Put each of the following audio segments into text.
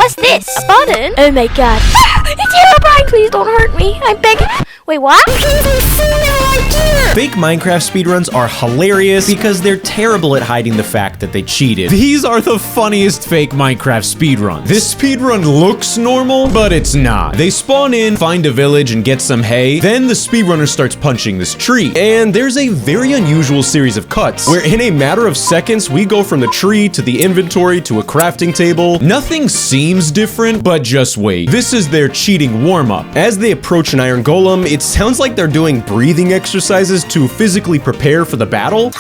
What's this? A button? Oh my god. It's Herobrine! Please don't hurt me. I'm begging. Wait, what? Fake Minecraft speedruns are hilarious because they're terrible at hiding the fact that they cheated. These are the funniest fake Minecraft speedruns. This speedrun looks normal, but it's not. They spawn in, find a village, and get some hay. Then the speedrunner starts punching this tree. And there's a very unusual series of cuts where in a matter of seconds, we go from the tree to the inventory to a crafting table. Nothing seems different, but just wait. This is their cheating warm-up. As they approach an iron golem, it sounds like they're doing breathing exercises to physically prepare for the battle.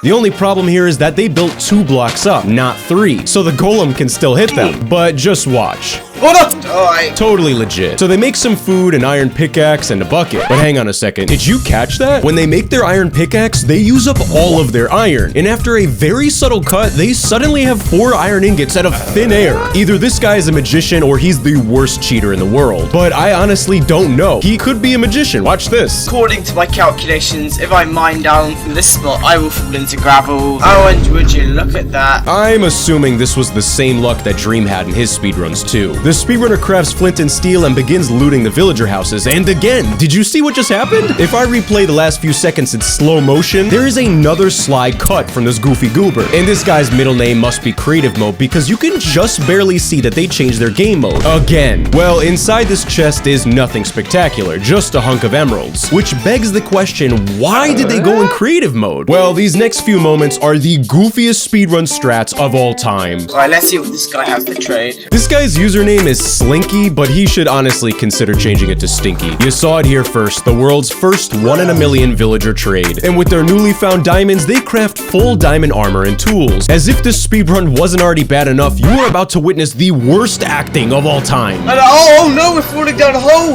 The only problem here is that they built 2 blocks up, not 3, so the golem can still hit them. But just watch. What up? Oh, Totally legit. So they make some food, an iron pickaxe, and a bucket. But hang on a second. Did you catch that? When they make their iron pickaxe, they use up all of their iron. And after a very subtle cut, they suddenly have 4 iron ingots out of thin air. Either this guy is a magician or he's the worst cheater in the world. But I honestly don't know. He could be a magician. Watch this. According to my calculations, if I mine down from this spot, I will fall into gravel. Oh, and would you look at that? I'm assuming this was the same luck that Dream had in his speedruns too. The speedrunner crafts flint and steel and begins looting the villager houses. And again, did you see what just happened? If I replay the last few seconds in slow motion, there is another slide cut from this goofy goober. And this guy's middle name must be creative mode because you can just barely see that they changed their game mode. Again. Well, inside this chest is nothing spectacular, just a hunk of emeralds. Which begs the question, why did they go in creative mode? Well, these next few moments are the goofiest speedrun strats of all time. Alright, let's see what this guy has to trade. This guy's username is Slinky, but he should honestly consider changing it to Stinky. You saw it here first, the world's first 1 in a million villager trade. And with their newly found diamonds, they craft full diamond armor and tools. As if this speedrun wasn't already bad enough, you are about to witness the worst acting of all time. Oh no, we're falling down a hole!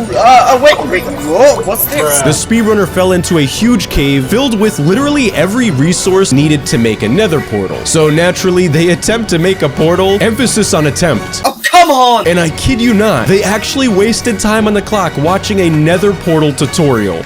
Wait, whoa, what's this? The speedrunner fell into a huge cave filled with literally every resource needed to make a nether portal. So naturally, they attempt to make a portal, emphasis on attempt. Oh, come on! And I kid you not, they actually wasted time on the clock watching a nether portal tutorial.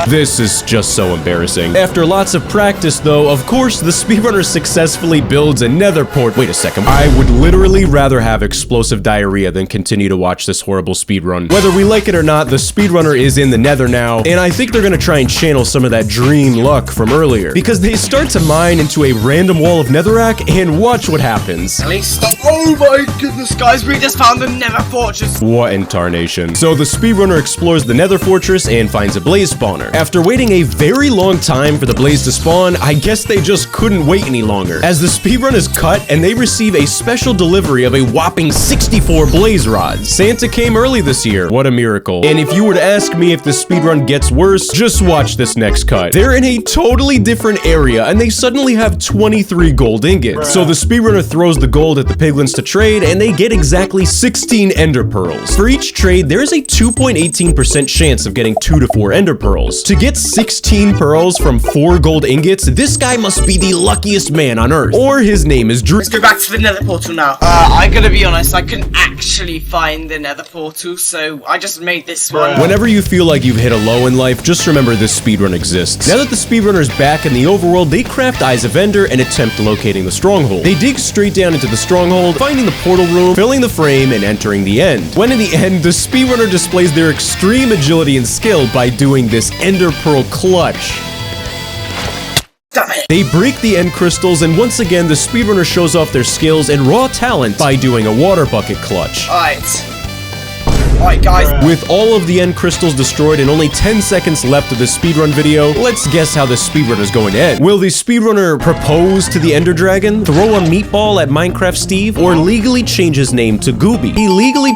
This is just so embarrassing. After lots of practice though, of course, the speedrunner successfully builds a nether port. Wait a second. I would literally rather have explosive diarrhea than continue to watch this horrible speedrun. Whether we like it or not, the speedrunner is in the nether now, and I think they're gonna try and channel some of that dream luck from earlier. Because they start to mine into a random wall of netherrack, and watch what happens. At least stop. Oh my goodness, guys, we just found the nether fortress. What in tarnation? So the speedrunner explores the nether fortress and finds a blaze spawner. After waiting a very long time for the blaze to spawn, I guess they just couldn't wait any longer, as the speedrun is cut and they receive a special delivery of a whopping 64 blaze rods. Santa came early this year. What a miracle. And if you were to ask me if the speedrun gets worse, just watch this next cut. They're in a totally different area and they suddenly have 23 gold ingots. So the speedrunner throws the gold at the piglins to trade and they get exactly 16 ender pearls. For each trade, there's a 2.18% chance of getting 2 to 4 ender pearls. To get 16 pearls from 4 gold ingots, this guy must be the luckiest man on earth. Or his name is Drew. Let's go back to the nether portal now. I gotta be honest, I couldn't actually find the nether portal, so I just made this one. Whenever you feel like you've hit a low in life, just remember this speedrun exists. Now that the speedrunner's back in the overworld, they craft Eyes of Ender and attempt locating the stronghold. They dig straight down into the stronghold, finding the portal room, filling the frame, and entering the end. When in the end, the speedrunner displays their extreme agility and skill by doing this ender pearl clutch. They break the end crystals, and once again, the speedrunner shows off their skills and raw talent by doing a water bucket clutch. Alright, guys. With all of the end crystals destroyed and only 10 seconds left of the speedrun video, let's guess how the speedrun is going to end. Will the speedrunner propose to the Ender Dragon, throw a meatball at Minecraft Steve, or legally change his name to Gooby? He legally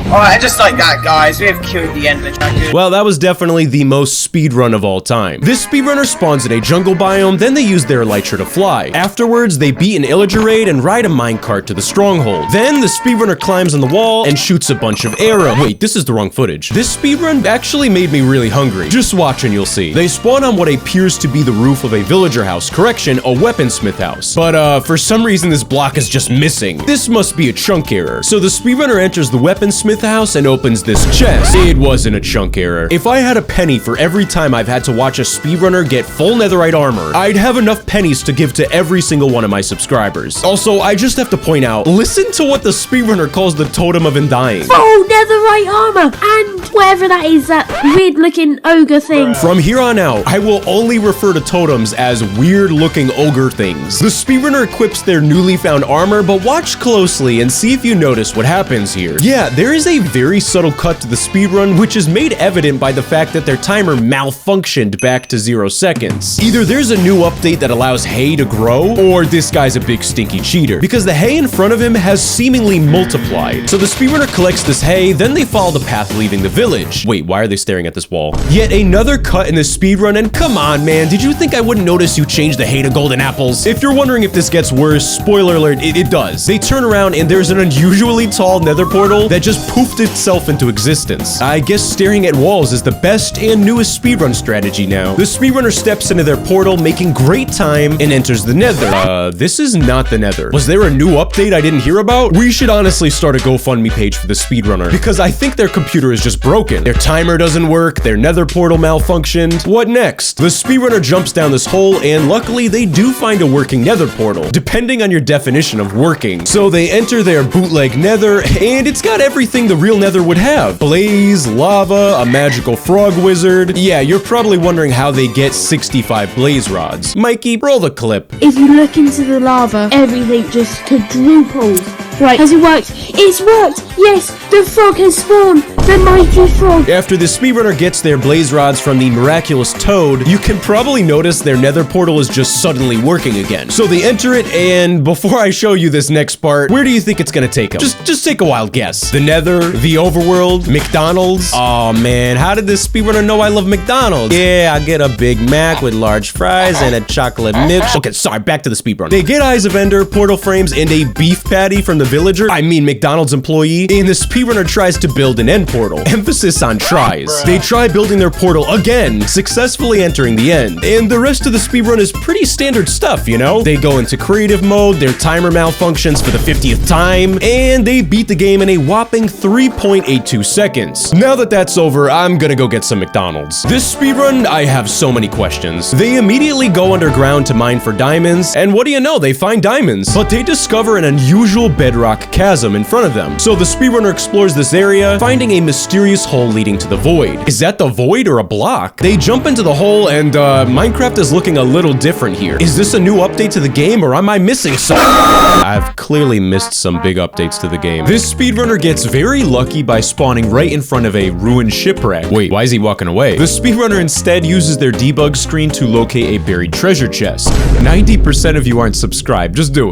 Alright, just like that, guys, we have killed the Ender Dragon. Well, that was definitely the most speedrun of all time. This speedrunner spawns in a jungle biome, then they use their elytra to fly. Afterwards, they beat an illager raid and ride a minecart to the stronghold. Then, the speedrunner climbs on the wall and shoots a bunch of arrows. Wait, this is the wrong footage. This speedrun actually made me really hungry. Just watch and you'll see. They spawn on what appears to be the roof of a villager house. Correction, a weaponsmith house. But for some reason this block is just missing. This must be a chunk error. So the speedrunner enters the weaponsmith house and opens this chest. It wasn't a chunk error. If I had a penny for every time I've had to watch a speedrunner get full netherite armor, I'd have enough pennies to give to every single one of my subscribers. Also, I just have to point out, listen to what the speedrunner calls the totem of undying. Oh, netherite armor and whatever that is, that weird looking ogre thing. From here on out, I will only refer to totems as weird looking ogre things. The speedrunner equips their newly found armor, but watch closely and see if you notice what happens here. Yeah, there is a very subtle cut to the speedrun, which is made evident by the fact that their timer malfunctioned back to 0 seconds. Either there's a new update that allows hay to grow, or this guy's a big stinky cheater, because the hay in front of him has seemingly multiplied. So the speedrunner collects this hay, then they follow the path leaving the village. Wait, why are they staring at this wall? Yet another cut in the speedrun, and come on, man, did you think I wouldn't notice you changed the hay to golden apples? If you're wondering if this gets worse, spoiler alert, it does. They turn around and there's an unusually tall nether portal that just poofed itself into existence. I guess staring at walls is the best and newest speedrun strategy now. The speedrunner steps into their portal, making great time, and enters the nether. This is not the nether. Was there a new update I didn't hear about? We should honestly start a GoFundMe page for the speedrunner, because I think their computer is just broken. Their timer doesn't work, their nether portal malfunctioned. What next? The speedrunner jumps down this hole, and luckily they do find a working nether portal, depending on your definition of working. So they enter their bootleg nether, and it's got everything the real nether would have. Blaze, lava, a magical frog wizard. Yeah, you're probably wondering how they get 65 blaze rods. Mikey, roll the clip. If you look into the lava, everything just quadruples. Right, has it worked? It's worked! Yes, the frog has spawned! The mighty frog! After the speedrunner gets their blaze rods from the miraculous toad, you can probably notice their nether portal is just suddenly working again. So they enter it, and before I show you this next part, where do you think it's gonna take them? Just take a wild guess. The nether, the overworld, McDonald's? Oh man, how did this speedrunner know I love McDonald's? Yeah, I get a Big Mac with large fries and a chocolate milk. Okay, sorry, back to the speedrun. They get Eyes of Ender, portal frames, and a beef patty from the villager, I mean McDonald's employee, and the speedrunner tries to build an end portal. Emphasis on tries. They try building their portal again, successfully entering the end. And the rest of the speedrun is pretty standard stuff, you know? They go into creative mode, their timer malfunctions for the 50th time, and they beat the game in a whopping 3.82 seconds. Now that that's over, I'm gonna go get some McDonald's. This speedrun, I have so many questions. They immediately go underground to mine for diamonds, and what do you know? They find diamonds. But they discover an unusual bedrock chasm in front of them. So the speedrunner explores this area, finding a mysterious hole leading to the void. Is that the void or a block? They jump into the hole, and Minecraft is looking a little different here. Is this a new update to the game, or am I missing something? I've clearly missed some big updates to the game. This speedrunner gets very lucky by spawning right in front of a ruined shipwreck. Wait, why is he walking away? The speedrunner instead uses their debug screen to locate a buried treasure chest. 90% of you aren't subscribed, just do it.